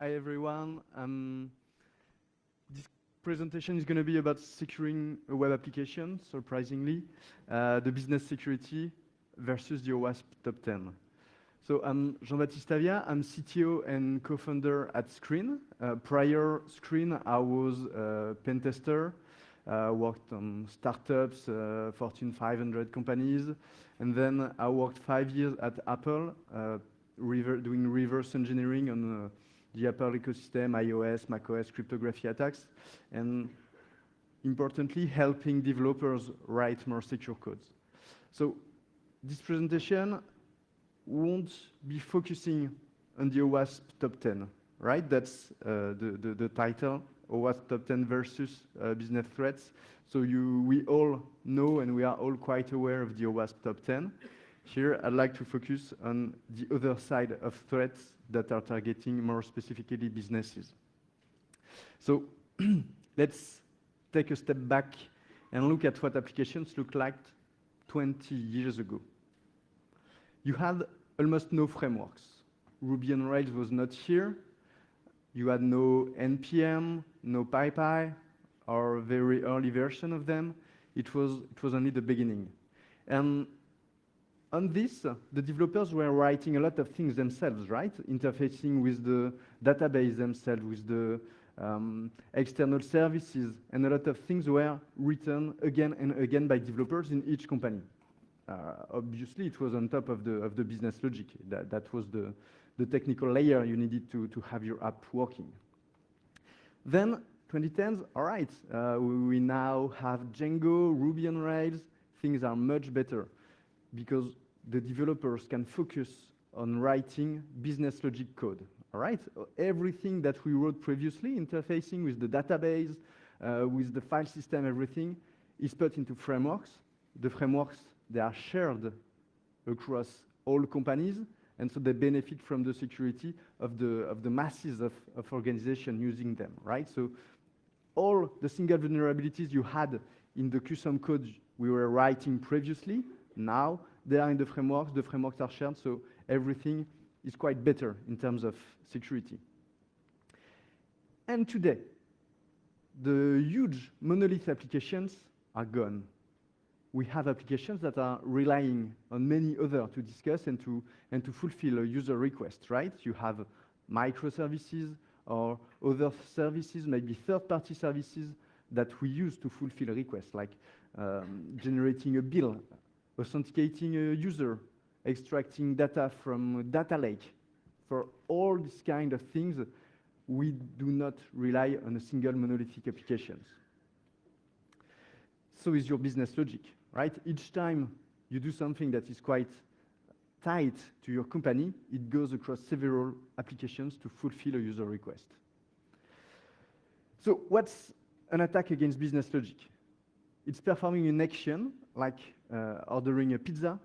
Hi everyone. This presentation is going to be about securing a web application, surprisingly, the business security versus the OWASP top 10. So I'm Jean-Baptiste Avia, I'm CTO and co-founder at Screen. Prior Screen, I was a pen tester, worked on startups, Fortune 500 companies, and then I worked 5 years at Apple, doing reverse engineering on the Apple ecosystem, iOS, macOS, cryptography attacks, and importantly, helping developers write more secure codes. So this presentation won't be focusing on the OWASP top 10, right? That's the title, OWASP top 10 versus business threats. So we all know and we are all quite aware of the OWASP top 10. Here, I'd like to focus on the other side of threats that are targeting more specifically businesses. So let's take a step back and look at what applications looked like 20 years ago. You had almost no frameworks. Ruby on Rails was not here. You had no NPM, no PyPy, or a very early version of them. It was only the beginning. And on this, the developers were writing a lot of things themselves, right? Interfacing with the database themselves, with the external services, and a lot of things were written again and again by developers in each company. Obviously, it was on top of the business logic. That was the technical layer you needed to have your app working. Then, 2010s, all right, we now have Django, Ruby on Rails. Things are much better because the developers can focus on writing business logic code, all right? Everything that we wrote previously, interfacing with the database, with the file system, everything, is put into frameworks. The frameworks, they are shared across all companies, and so they benefit from the security of the masses of organizations using them, right? So all the single vulnerabilities you had in the custom code we were writing previously, now they are in the frameworks are shared, so everything is quite better in terms of security. And today, the huge monolith applications are gone. We have applications that are relying on many others to discuss and to fulfill a user request, right? You have microservices or other services, maybe third-party services that we use to fulfill requests, like generating a bill, authenticating a user, extracting data from a data lake. For all these kind of things, we do not rely on a single monolithic applications. So is your business logic, right? Each time you do something that is quite tight to your company, it goes across several applications to fulfill a user request. So what's an attack against business logic? It's performing an action like ordering a pizza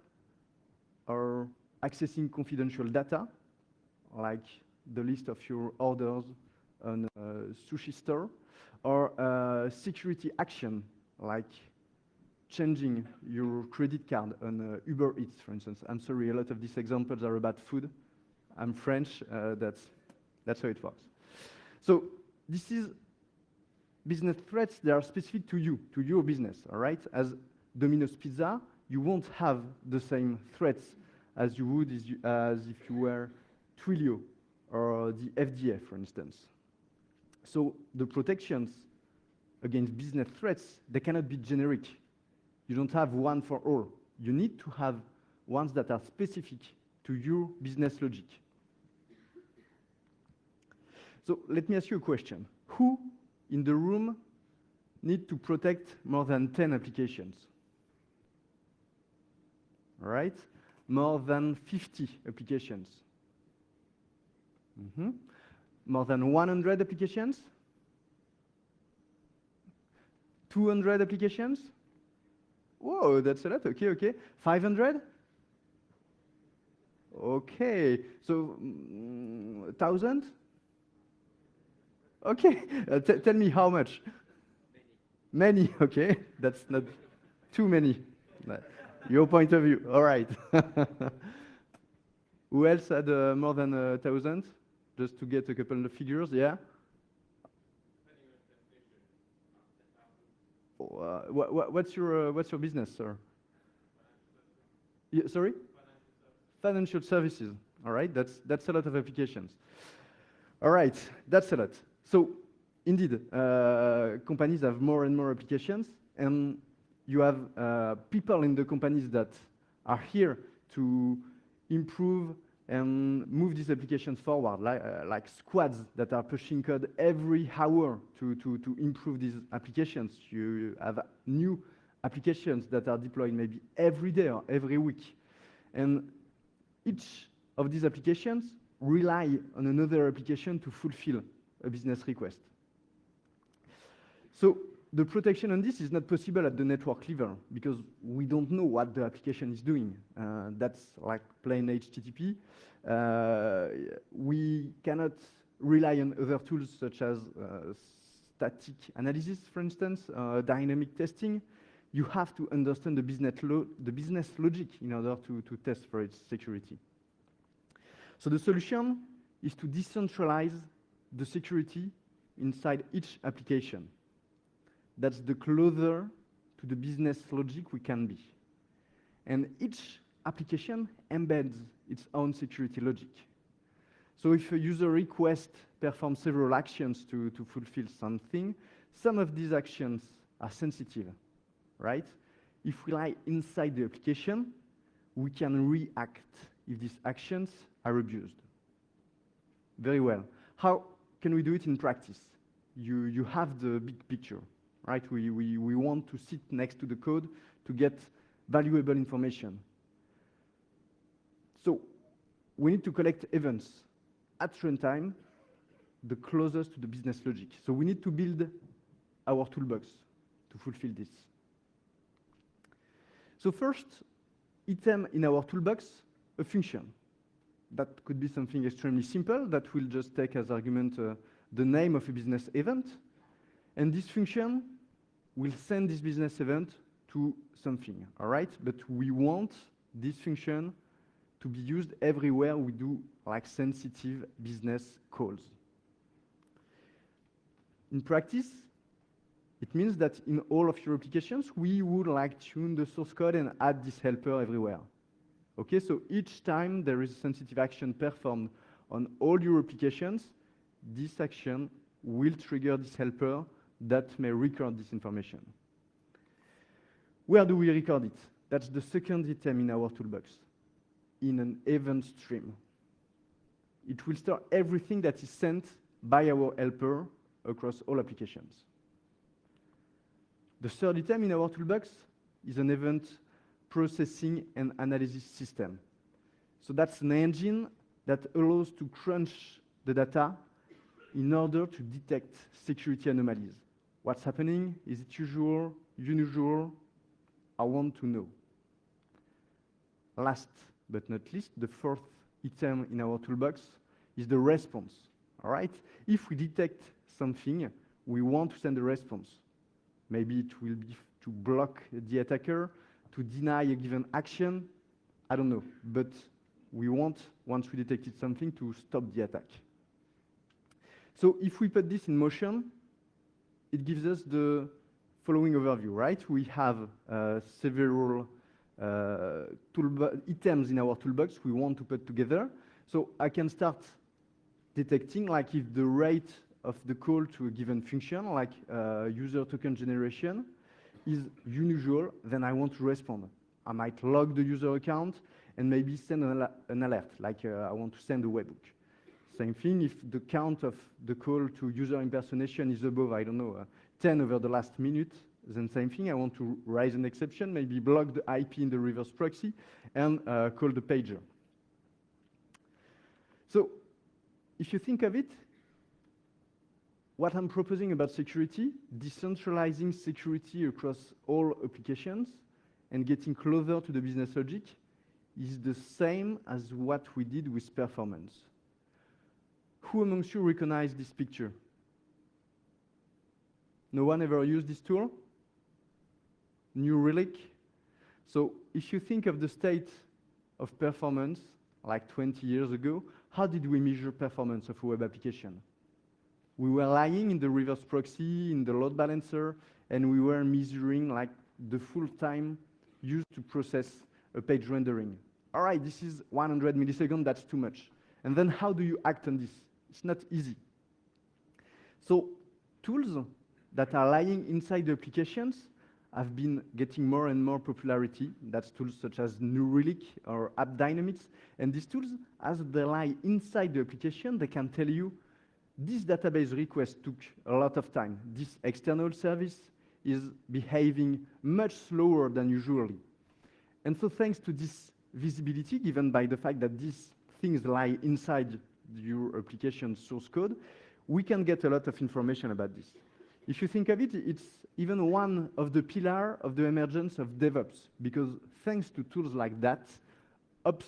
or accessing confidential data, like the list of your orders on a sushi store, or a security action like changing your credit card on Uber Eats, for instance. I'm sorry, a lot of these examples are about food. I'm French, that's how it works. So this is business threats that are specific to you, to your business, all right? As Domino's Pizza, you won't have the same threats as you would as if you were Twilio or the FDA, for instance. So the protections against business threats, they cannot be generic. You don't have one for all. You need to have ones that are specific to your business logic. So let me ask you a question. Who in the room need to protect more than 10 applications? All right? More than 50 applications. More than 100 applications? 200 applications? Whoa, that's a lot. Okay, okay. 500? Okay. So, 1,000? Okay. Tell me how much? Many. Many, okay. That's not too many. Your point of view. All right. Who else had more than 1,000? just to get a couple of figures, yeah? What's your business, sir? Yeah, sorry? Financial services. All right, that's a lot of applications. All right, that's a lot. So indeed, companies have more and more applications, and you have people in the companies that are here to improve and move these applications forward, like squads that are pushing code every hour to improve these applications. You have new applications that are deployed maybe every day or every week. And each of these applications rely on another application to fulfill a business request. So the protection on this is not possible at the network level because we don't know what the application is doing. That's like plain HTTP. We cannot rely on other tools such as static analysis, for instance, dynamic testing. You have to understand the business logic in order to test for its security. So the solution is to decentralize the security inside each application. That's the closer to the business logic we can be. And each application embeds its own security logic. So if a user request performs several actions to fulfill something, some of these actions are sensitive, right? If we lie inside the application, we can react if these actions are abused. Very well. How can we do it in practice? You have the big picture, right? We want to sit next to the code to get valuable information. So we need to collect events at runtime, the closest to the business logic. So we need to build our toolbox to fulfill this. So first, item in our toolbox, a function. That could be something extremely simple that will just take as argument the name of a business event. And this function will send this business event to something, all right? But we want this function to be used everywhere we do like sensitive business calls. In practice, it means that in all of your applications, we would like tune the source code and add this helper everywhere. Okay, so each time there is a sensitive action performed on all your applications, this action will trigger this helper that may record this information. Where do we record it? That's the second item in our toolbox, in an event stream. It will store everything that is sent by our helper across all applications. The third item in our toolbox is an event processing and analysis system. So that's an engine that allows to crunch the data in order to detect security anomalies. What's happening? Is it usual, unusual? I want to know. Last but not least, the fourth item in our toolbox is the response, all right? If we detect something, we want to send a response. Maybe it will be to block the attacker, to deny a given action, I don't know. But we want, once we detected something, to stop the attack. So if we put this in motion, it gives us the following overview, right? We have several items in our toolbox we want to put together. So I can start detecting, like if the rate of the call to a given function, like user token generation, is unusual, then I want to respond. I might log the user account and maybe send an alert, like I want to send a webhook. Same thing, if the count of the call to user impersonation is above, I don't know, 10 over the last minute, then same thing, I want to raise an exception, maybe block the IP in the reverse proxy, and call the pager. So if you think of it, what I'm proposing about security, decentralizing security across all applications and getting closer to the business logic, is the same as what we did with performance. Who amongst you recognize this picture? No one ever used this tool? New Relic? So if you think of the state of performance like 20 years ago, how did we measure performance of a web application? We were lying in the reverse proxy, in the load balancer, and we were measuring like the full time used to process a page rendering. All right, this is 100 milliseconds, that's too much. And then how do you act on this? It's not easy. So tools that are lying inside the applications have been getting more and more popularity. That's tools such as New Relic or App Dynamics. And these tools, as they lie inside the application, they can tell you this database request took a lot of time. This external service is behaving much slower than usually. And so thanks to this visibility given by the fact that these things lie inside your application source code, we can get a lot of information about this. If you think of it, it's even one of the pillars of the emergence of DevOps, because thanks to tools like that, ops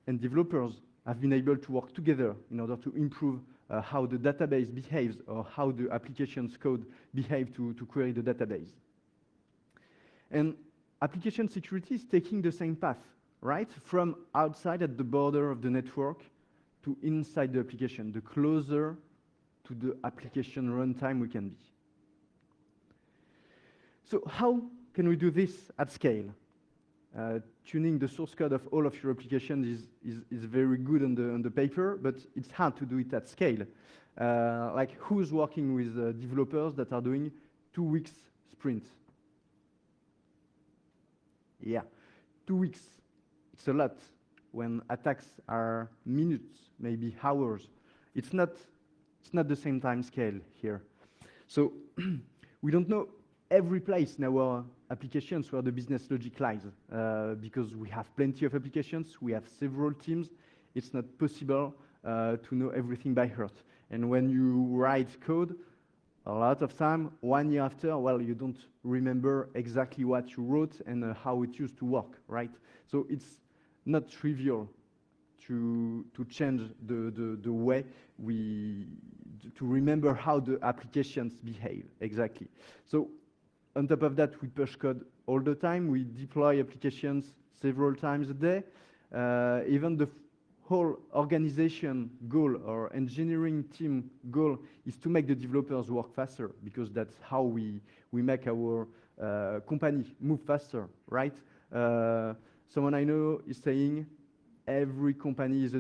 and developers have been able to work together in order to improve how the database behaves or how the application's code behaves to query the database. And application security is taking the same path, right? From outside at the border of the network to inside the application, the closer to the application runtime we can be. So how can we do this at scale? Tuning the source code of all of your applications is very good on the paper, but it's hard to do it at scale. Like who's working with developers that are doing 2 weeks sprints? Yeah, 2 weeks. It's a lot. When attacks are minutes, maybe hours, it's not the same time scale here. So we don't know every place in our applications where the business logic lies, because we have plenty of applications, we have several teams. It's not possible to know everything by heart. And when you write code, a lot of time, 1 year after, well, you don't remember exactly what you wrote and how it used to work, right? So it's not trivial to change the way to remember how the applications behave, exactly. So on top of that, we push code all the time. We deploy applications several times a day. Even the whole organization goal or engineering team goal is to make the developers work faster, because that's how we make our company move faster, right? Someone I know is saying every company is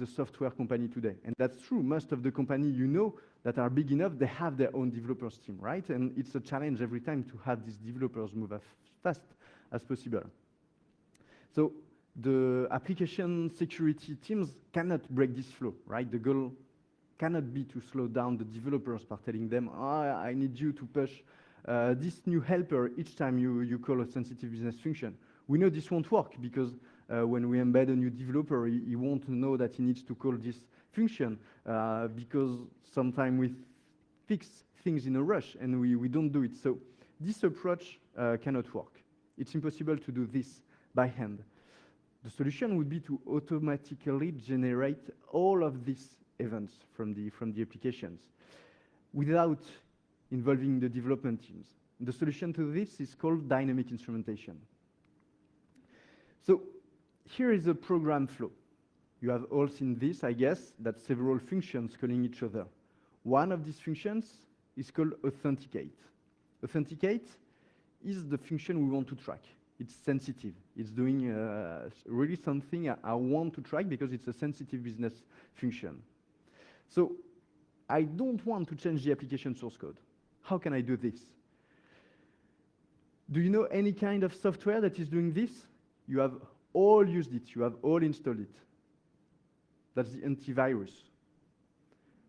a software company today. And that's true. Most of the companies you know that are big enough, they have their own developers team, right? And it's a challenge every time to have these developers move as fast as possible. So the application security teams cannot break this flow, right? The goal cannot be to slow down the developers by telling them, oh, I need you to push this new helper each time you call a sensitive business function. We know this won't work, because when we embed a new developer, he won't know that he needs to call this function, because sometimes we fix things in a rush and we don't do it. So this approach cannot work. It's impossible to do this by hand. The solution would be to automatically generate all of these events from the applications without involving the development teams. The solution to this is called dynamic instrumentation. So here is a program flow. You have all seen this, I guess, that's several functions calling each other. One of these functions is called authenticate. Authenticate is the function we want to track. It's sensitive. It's doing really something I want to track because it's a sensitive business function. So I don't want to change the application source code. How can I do this? Do you know any kind of software that is doing this? You have all used it. You have all installed it. That's the antivirus.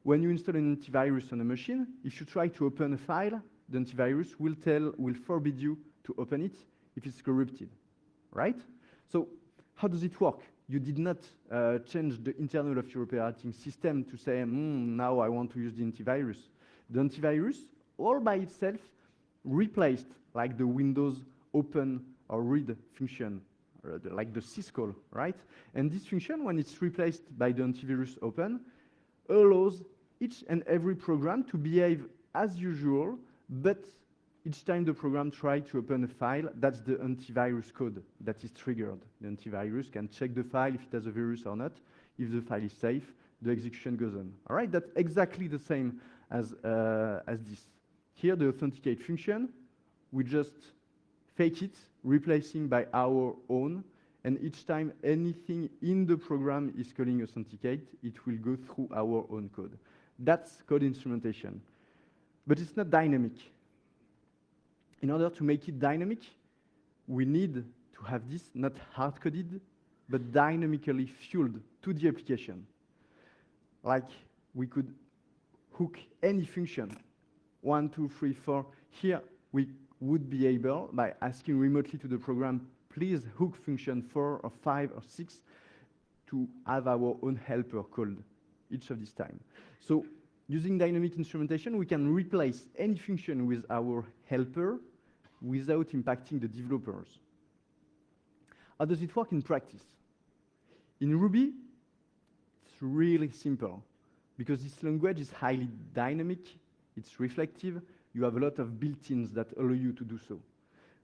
When you install an antivirus on a machine, if you try to open a file, the antivirus will forbid you to open it if it's corrupted, right? So how does it work? You did not change the internal of your operating system to say, now I want to use the antivirus. The antivirus, all by itself, replaced like the Windows open or read function, like the syscall, right? And this function, when it's replaced by the antivirus open, allows each and every program to behave as usual, but each time the program tries to open a file, that's the antivirus code that is triggered. The antivirus can check the file if it has a virus or not. if the file is safe, the execution goes on. All right, that's exactly the same as this. Here, the authenticate function, we just fake it, replacing by our own, and each time anything in the program is calling authenticate, it will go through our own code. That's code instrumentation. But it's not dynamic. In order to make it dynamic, we need to have this not hard-coded, but dynamically fueled to the application. Like we could hook any function, 1, 2, 3, 4. Here, we would be able, by asking remotely to the program, please hook function 4 or 5 or 6 to have our own helper called each of this time. So using dynamic instrumentation, we can replace any function with our helper without impacting the developers. How does it work in practice? In Ruby, it's really simple because this language is highly dynamic, it's reflective, you have a lot of built-ins that allow you to do so.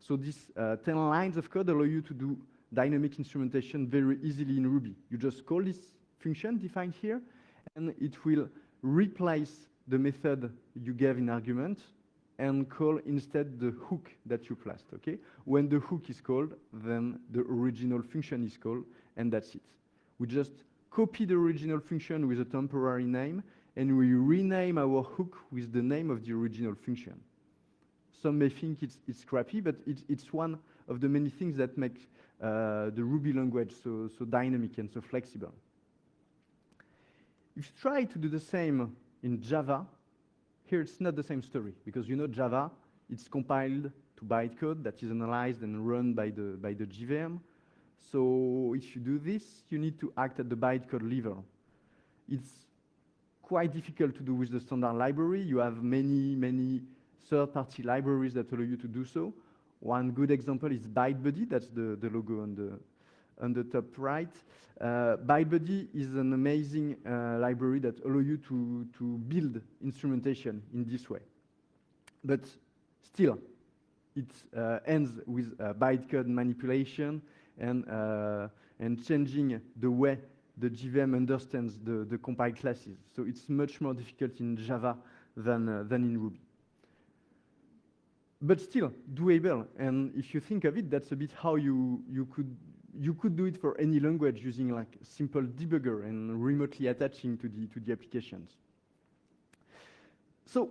So these 10 lines of code allow you to do dynamic instrumentation very easily in Ruby. You just call this function defined here, and it will replace the method you gave in argument and call instead the hook that you passed, okay? When the hook is called, then the original function is called, and that's it. We just copy the original function with a temporary name, and we rename our hook with the name of the original function. Some may think it's crappy, but it's one of the many things that make the Ruby language so dynamic and so flexible. If you try to do the same in Java, here it's not the same story, because you know Java, it's compiled to bytecode that is analyzed and run by the JVM. So if you do this, you need to act at the bytecode level. It's quite difficult to do with the standard library. You have many third-party libraries that allow you to do so. One good example is ByteBuddy. That's the logo on the top right. ByteBuddy is an amazing library that allows you to build instrumentation in this way. But still, it ends with bytecode manipulation and changing the way the JVM understands the compiled classes. So it's much more difficult in Java than in Ruby. But still doable, and if you think of it, that's a bit how you could do it for any language using like a simple debugger and remotely attaching to the applications. So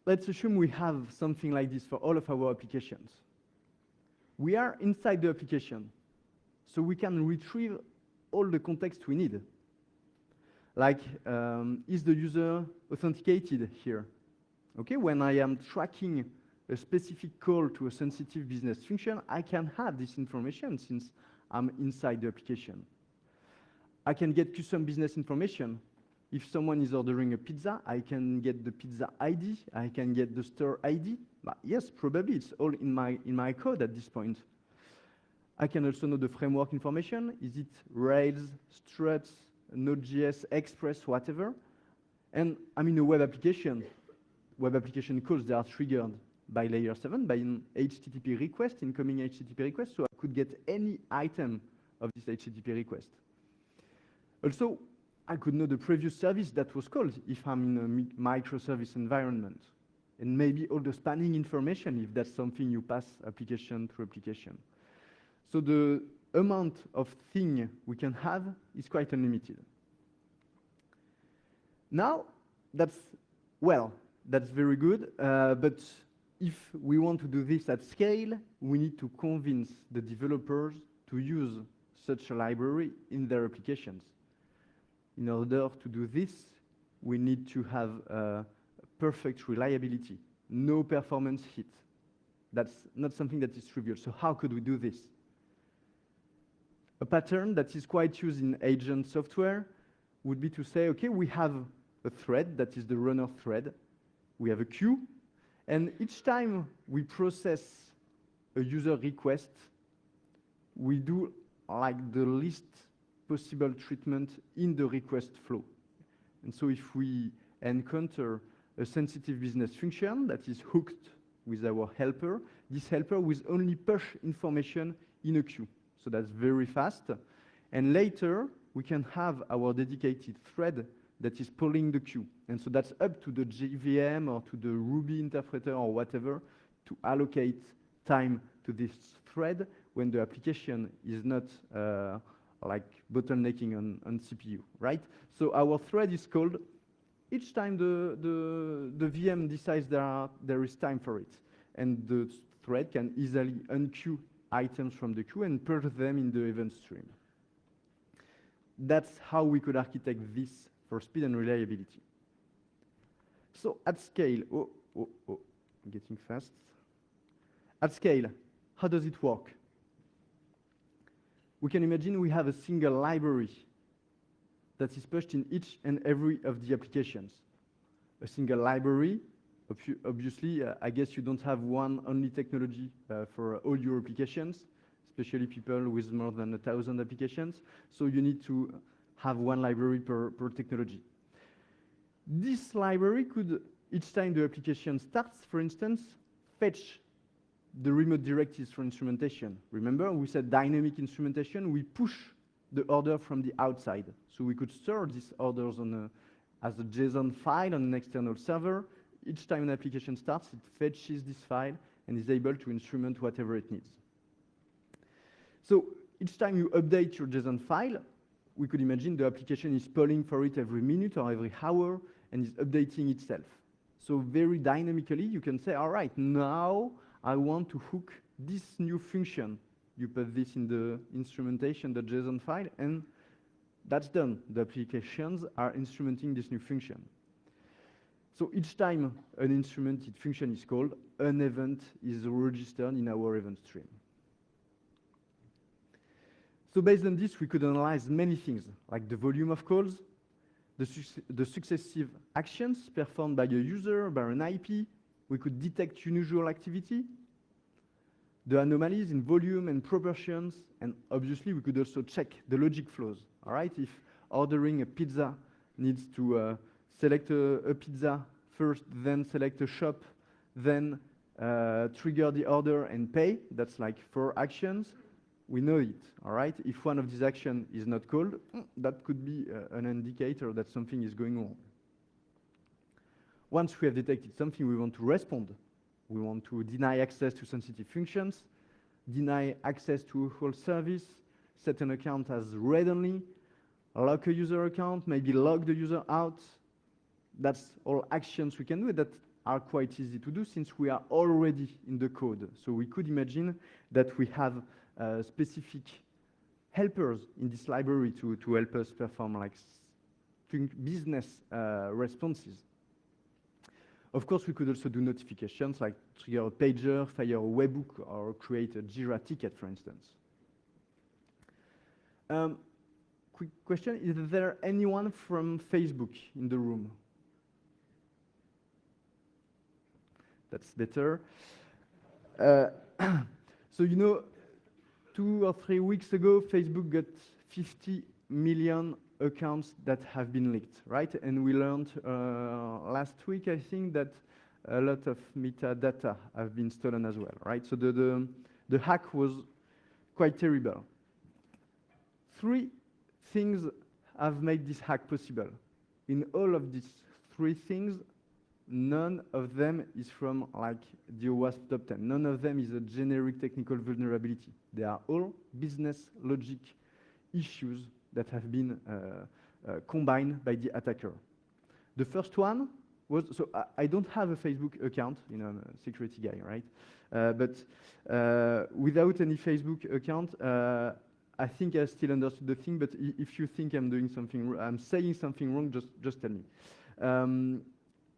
let's assume we have something like this for all of our applications. We are inside the application, so we can retrieve all the context we need. Like, is the user authenticated here? Okay, when I am tracking a specific call to a sensitive business function, I can have this information since I'm inside the application. I can get custom business information. If someone is ordering a pizza, I can get the pizza ID, I can get the store ID. But yes, probably it's all in my code at this point. I can also know the framework information. Is it Rails, Struts, Node.js, Express, whatever? And I'm in a web application. Web application calls, they are triggered by layer 7, by an HTTP request, incoming HTTP request, so I could get any item of this HTTP request. Also, I could know the previous service that was called if I'm in a microservice environment, and maybe all the spanning information if that's something you pass application to application. So the amount of thing we can have is quite unlimited. Now, that's very good, but if we want to do this at scale, we need to convince the developers to use such a library in their applications. In order to do this, we need to have perfect reliability, no performance hit. That's not something that is trivial. So how could we do this? A pattern that is quite used in agent software would be to say, okay, we have a thread that is the runner thread. We have a queue. And each time we process a user request, we do like the least possible treatment in the request flow. And so if we encounter a sensitive business function that is hooked with our helper, this helper will only push information in a queue. So that's very fast. And later, we can have our dedicated thread that is pulling the queue. And so that's up to the JVM or to the Ruby interpreter or whatever to allocate time to this thread when the application is not like bottlenecking on CPU, right? So our thread is called each time the VM decides there is time for it. And the thread can easily unqueue items from the queue and put them in the event stream. That's how we could architect this for speed and reliability. So at scale, I'm getting fast. At scale, how does it work? We can imagine we have a single library that is pushed in each and every of the applications. A single library, obviously, I guess you don't have one only technology for all your applications, especially people with more than 1,000 applications. So you need to have one library per technology. This library could, each time the application starts, for instance, fetch the remote directives for instrumentation. Remember, we said dynamic instrumentation, we push the order from the outside. So we could store these orders as a JSON file on an external server. Each time an application starts, it fetches this file and is able to instrument whatever it needs. So each time you update your JSON file, we could imagine the application is polling for it every minute or every hour and is updating itself. So very dynamically, you can say, all right, now I want to hook this new function. You put this in the instrumentation, the JSON file, and that's done. The applications are instrumenting this new function. So each time an instrumented function is called, an event is registered in our event stream. So based on this, we could analyze many things, like the volume of calls, the successive actions performed by a user, by an IP. We could detect unusual activity, the anomalies in volume and proportions, and obviously we could also check the logic flows. All right, if ordering a pizza needs to select a pizza first, then select a shop, then trigger the order and pay, that's like 4 actions. We know it, all right? If one of these actions is not called, that could be an indicator that something is going wrong. Once we have detected something, we want to respond. We want to deny access to sensitive functions, deny access to a whole service, set an account as read-only, lock a user account, maybe log the user out. That's all actions we can do that are quite easy to do since we are already in the code. So we could imagine that we have specific helpers in this library to help us perform like business responses. Of course, we could also do notifications like trigger a pager, fire a webhook, or create a Jira ticket, for instance. Quick question, is there anyone from Facebook in the room? That's better. So you know, 2 or 3 weeks ago, Facebook got 50 million accounts that have been leaked, right? And we learned last week, I think, that a lot of metadata have been stolen as well, right? So the hack was quite terrible. 3 things have made this hack possible. In all of these 3 things, none of them is from like the OWASP top 10. None of them is a generic technical vulnerability. They are all business logic issues that have been combined by the attacker. The first one was, so I don't have a Facebook account, you know, I'm a security guy, right? But without any Facebook account, I think I still understood the thing, but if you think I'm doing something, I'm saying something wrong, just tell me.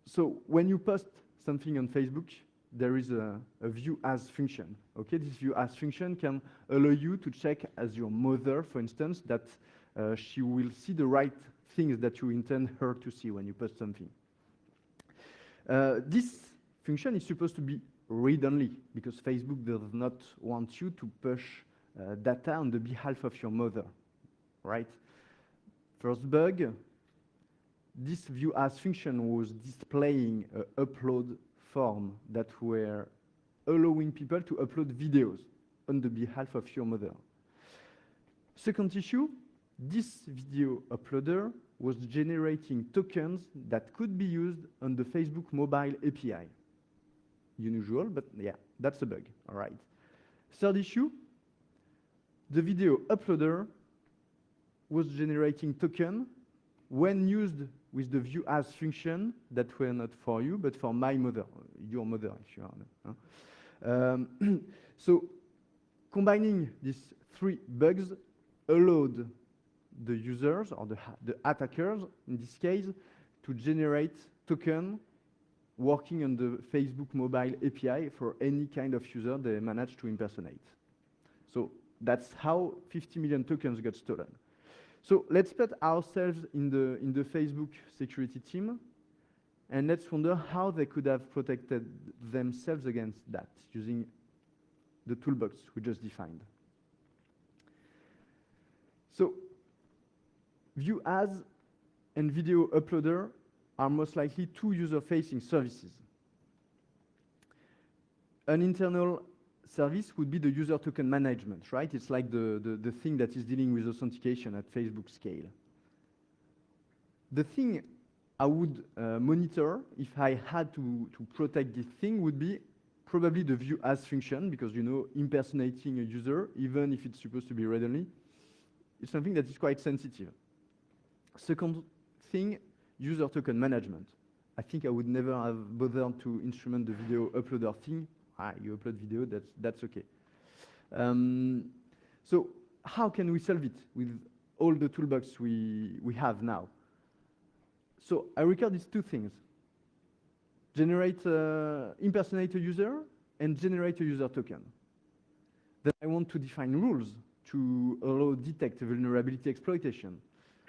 So when you post something on Facebook, there is a view as function. Okay, this view as function can allow you to check as your mother, for instance, that she will see the right things that you intend her to see when you post something. This function is supposed to be read-only because Facebook does not want you to push data on the behalf of your mother, right? First bug, this view as function was displaying an upload form that were allowing people to upload videos on the behalf of your mother. Second issue, This video uploader was generating tokens that could be used on the Facebook mobile API. Unusual, but yeah, that's a bug, all right. Third issue, the video uploader was generating token when used with the view as function that were not for you, but for my mother, your mother, if you are. So combining these three bugs allowed the users, or the attackers, in this case, to generate token working on the Facebook mobile API for any kind of user they managed to impersonate. So that's how 50 million tokens got stolen. So let's put ourselves in the Facebook security team, and let's wonder how they could have protected themselves against that using the toolbox we just defined. So view as and video uploader are most likely two user-facing services. An internal service would be the user token management, right? It's like the thing that is dealing with authentication at Facebook scale. The thing I would monitor if I had to protect this thing would be probably the view as function, because impersonating a user, even if it's supposed to be read-only, is something that is quite sensitive. Second thing, user token management. I think I would never have bothered to instrument the video uploader thing. You upload video, that's okay. So how can we solve it with all the toolbox we have now? So I record these two things. Impersonate a user and generate a user token. Then I want to define rules to allow detect vulnerability exploitation.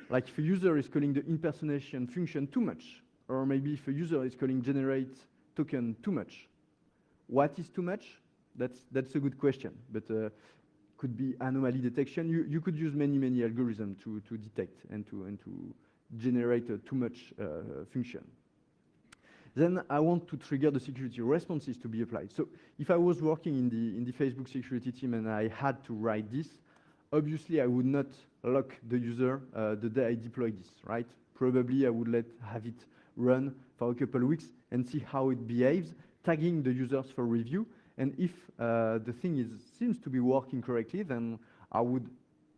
Like if a user is calling the impersonation function too much, or maybe if a user is calling generate token too much. What is too much? That's a good question, but could be anomaly detection. You could use many algorithms to detect and to generate a too much function. Then I want to trigger the security responses to be applied. So if I was working in the Facebook security team and I had to write this, obviously I would not lock the user the day I deploy this, right? Probably I would have it run for a couple of weeks and see how it behaves, tagging the users for review. And if the thing seems to be working correctly, then I would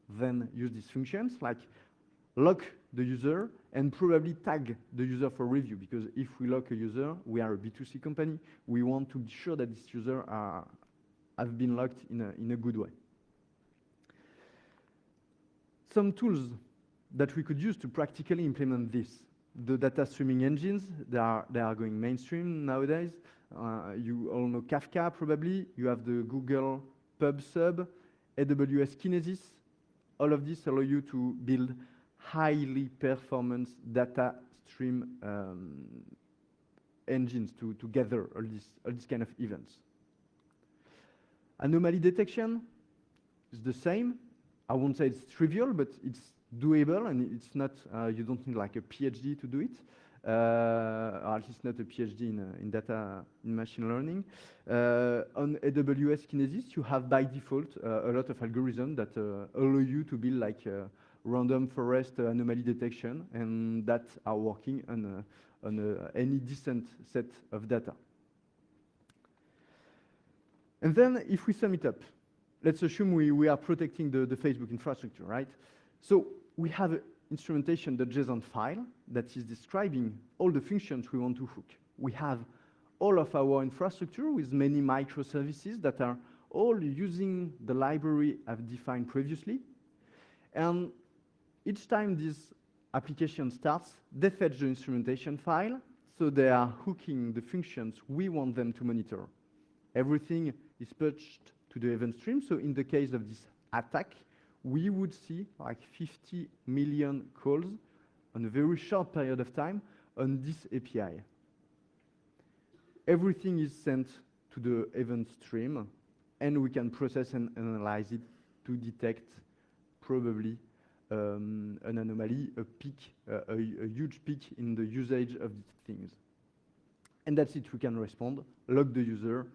then use these functions like lock the user and probably tag the user for review, because if we lock a user, we are a B2C company. We want to be sure that this user have been locked in a good way. Some tools that we could use to practically implement this. The data streaming engines, they are going mainstream nowadays. You all know Kafka probably. You have the Google PubSub, AWS Kinesis. All of this allow you to build highly performance data stream engines to gather all these kind of events. Anomaly detection is the same. I won't say it's trivial, but it's doable, and it's not, you don't need like a PhD to do it, or at least not a PhD in machine learning. On AWS Kinesis, you have by default a lot of algorithms that allow you to build like random forest anomaly detection, and that are working on any decent set of data. And then if we sum it up, let's assume we are protecting the Facebook infrastructure, right? So we have an instrumentation.json file that is describing all the functions we want to hook. We have all of our infrastructure with many microservices that are all using the library I've defined previously. And each time this application starts, they fetch the instrumentation file, so they are hooking the functions we want them to monitor. Everything is pushed to the event stream, so in the case of this attack, we would see like 50 million calls on a very short period of time on this API. Everything is sent to the event stream, and we can process and analyze it to detect probably an anomaly, a peak, a huge peak in the usage of these things. And that's it, we can respond, log the user,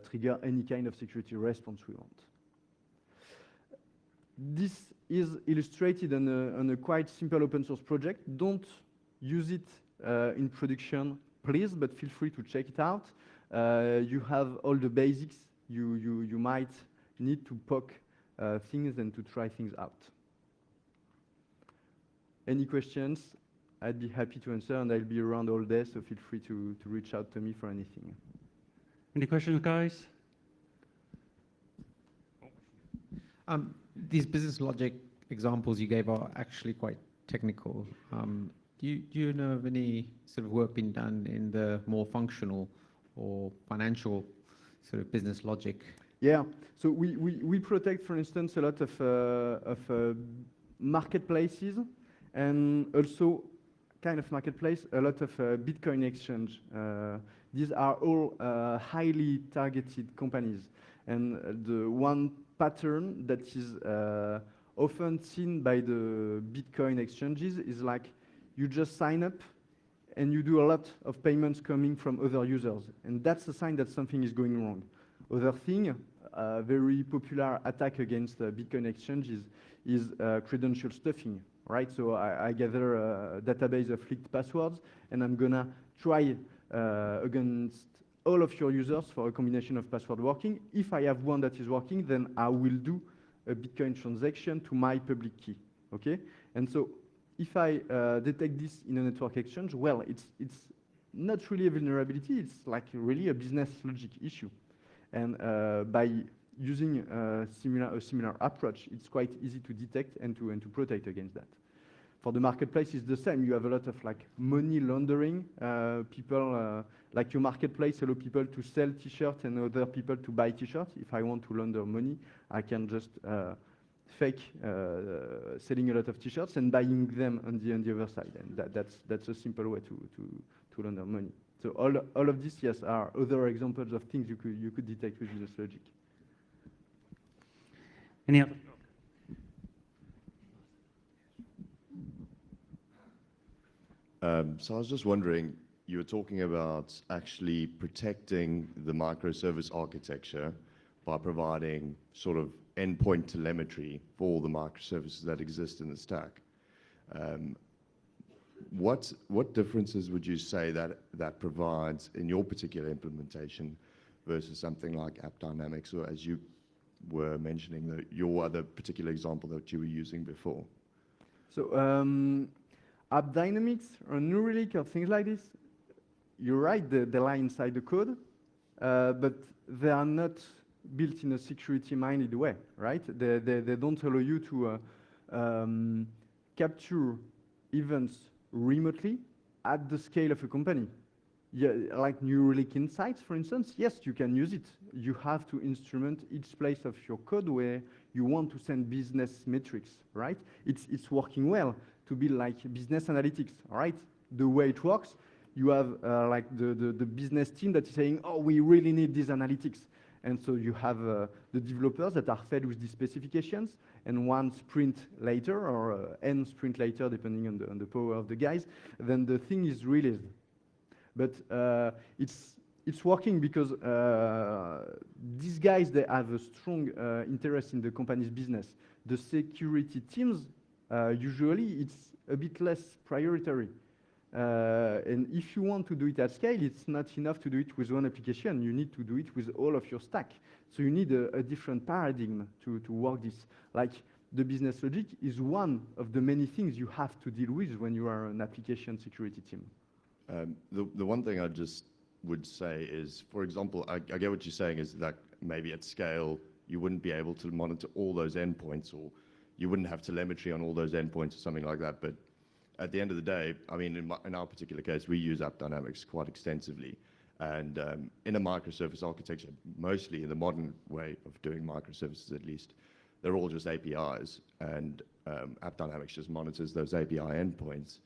trigger any kind of security response we want. This is illustrated on a quite simple open source project. Don't use it in production, please, but feel free to check it out. You have all the basics you might need to poke things and to try things out. Any questions? I'd be happy to answer, and I'll be around all day, so feel free to reach out to me for anything. Any questions, guys? These business logic examples you gave are actually quite technical. Do you know of any sort of work being done in the more functional or financial sort of business logic? Yeah, so we protect, for instance, a lot of marketplaces, and also kind of marketplace, a lot of Bitcoin exchange. These are all highly targeted companies. And the one pattern that is often seen by the Bitcoin exchanges is like you just sign up and you do a lot of payments coming from other users. And that's a sign that something is going wrong. Other thing, a very popular attack against Bitcoin exchanges is credential stuffing, right? So I gather a database of leaked passwords, and I'm gonna try against all of your users for a combination of password working. If I have one that is working, then I will do a Bitcoin transaction to my public key, okay? And so if I detect this in a network exchange, well, it's not really a vulnerability, it's like really a business logic issue. And by using a similar approach, it's quite easy to detect and to protect against that. For the marketplace, it's the same. You have a lot of like money laundering. People, like your marketplace, allow people to sell T-shirts and other people to buy T-shirts. If I want to launder money, I can just fake selling a lot of T-shirts and buying them on the other side. And that's a simple way to launder money. So all of this, yes, are other examples of things you could detect with business logic. Any other? So I was just wondering, you were talking about actually protecting the microservice architecture by providing sort of endpoint telemetry for all the microservices that exist in the stack. What differences would you say that provides in your particular implementation versus something like AppDynamics, or as you were mentioning, your other particular example that you were using before? So AppDynamics or New Relic or things like this, you're right, they lie inside the code, but they are not built in a security-minded way, right? They don't allow you to capture events remotely at the scale of a company. Yeah, like New Relic Insights, for instance, yes, you can use it. You have to instrument each place of your code where you want to send business metrics, right? It's working well to build like business analytics, all right? The way it works, you have like the business team that is saying, oh, we really need these analytics. And so you have the developers that are fed with these specifications, and one sprint later, or n sprint later, depending on the power of the guys, then the thing is released. But it's working because these guys, they have a strong interest in the company's business. The security teams, usually it's a bit less priority. And if you want to do it at scale, it's not enough to do it with one application. You need to do it with all of your stack. So you need a different paradigm to work this. Like the business logic is one of the many things you have to deal with when you are an application security team. The one thing I just would say is, for example, I get what you're saying is that maybe at scale, you wouldn't be able to monitor all those endpoints, or you wouldn't have telemetry on all those endpoints or something like that. But at the end of the day, I mean, in our particular case, we use AppDynamics quite extensively. And in a microservice architecture, mostly in the modern way of doing microservices at least, they're all just APIs. And AppDynamics just monitors those API endpoints.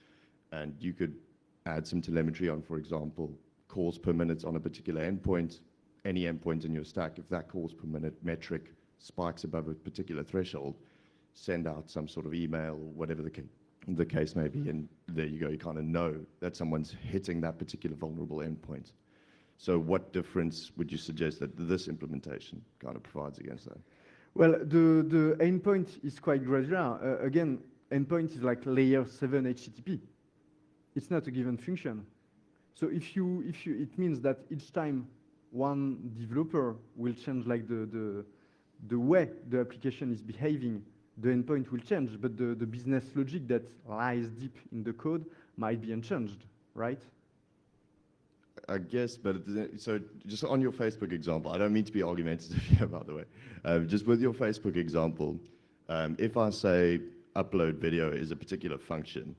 And you could add some telemetry on, for example, calls per minute on a particular endpoint. Any endpoint in your stack, if that calls per minute metric spikes above a particular threshold, send out some sort of email or whatever the case may be, and there you go, you kind of know that someone's hitting that particular vulnerable endpoint. So what difference would you suggest that this implementation kind of provides against that? Well, the endpoint is quite gradual. Again, endpoint is like layer 7 HTTP. It's not a given function. So it means that each time one developer will change like the way the application is behaving, the endpoint will change, but the business logic that lies deep in the code might be unchanged, right? I guess, but so just on your Facebook example, I don't mean to be argumentative here, by the way. Just with your Facebook example, if I say upload video is a particular function,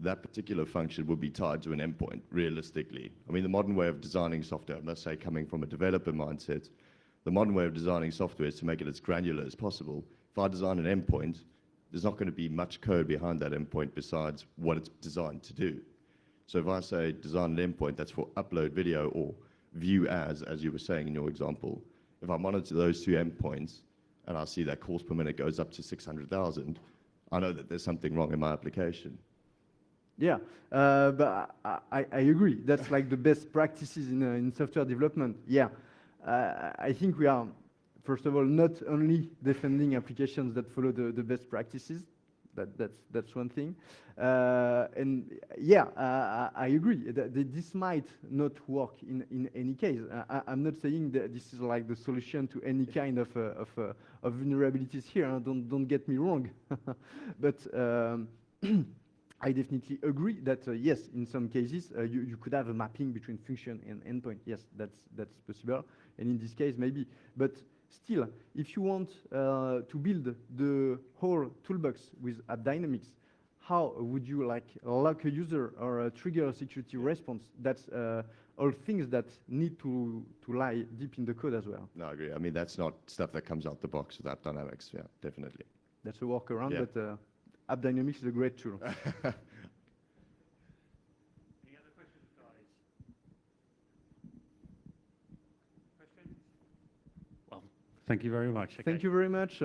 that particular function would be tied to an endpoint, realistically. I mean, the modern way of designing software, let's say coming from a developer mindset, the modern way of designing software is to make it as granular as possible. If I design an endpoint, there's not going to be much code behind that endpoint besides what it's designed to do. So if I say design an endpoint that's for upload video or view as you were saying in your example, if I monitor those two endpoints and I see that calls per minute goes up to 600,000, I know that there's something wrong in my application. Yeah, but I agree. That's like the best practices in software development. Yeah, I think we are, first of all, not only defending applications that follow the best practices. That's one thing. And yeah, I agree that this might not work in any case. I'm not saying that this is like the solution to any kind of vulnerabilities here. Don't get me wrong, but. I definitely agree that yes, in some cases you could have a mapping between function and endpoint. Yes, that's possible, and in this case maybe. But still, if you want to build the whole toolbox with app dynamics, how would you like lock a user or trigger a security response? That's all things that need to lie deep in the code as well. No, I agree. I mean, that's not stuff that comes out the box with app dynamics. Yeah, definitely. That's a workaround, Yeah. but. App Dynamics is a great tool. Any other questions, guys? Questions? Well, thank you very much. Thank you very much.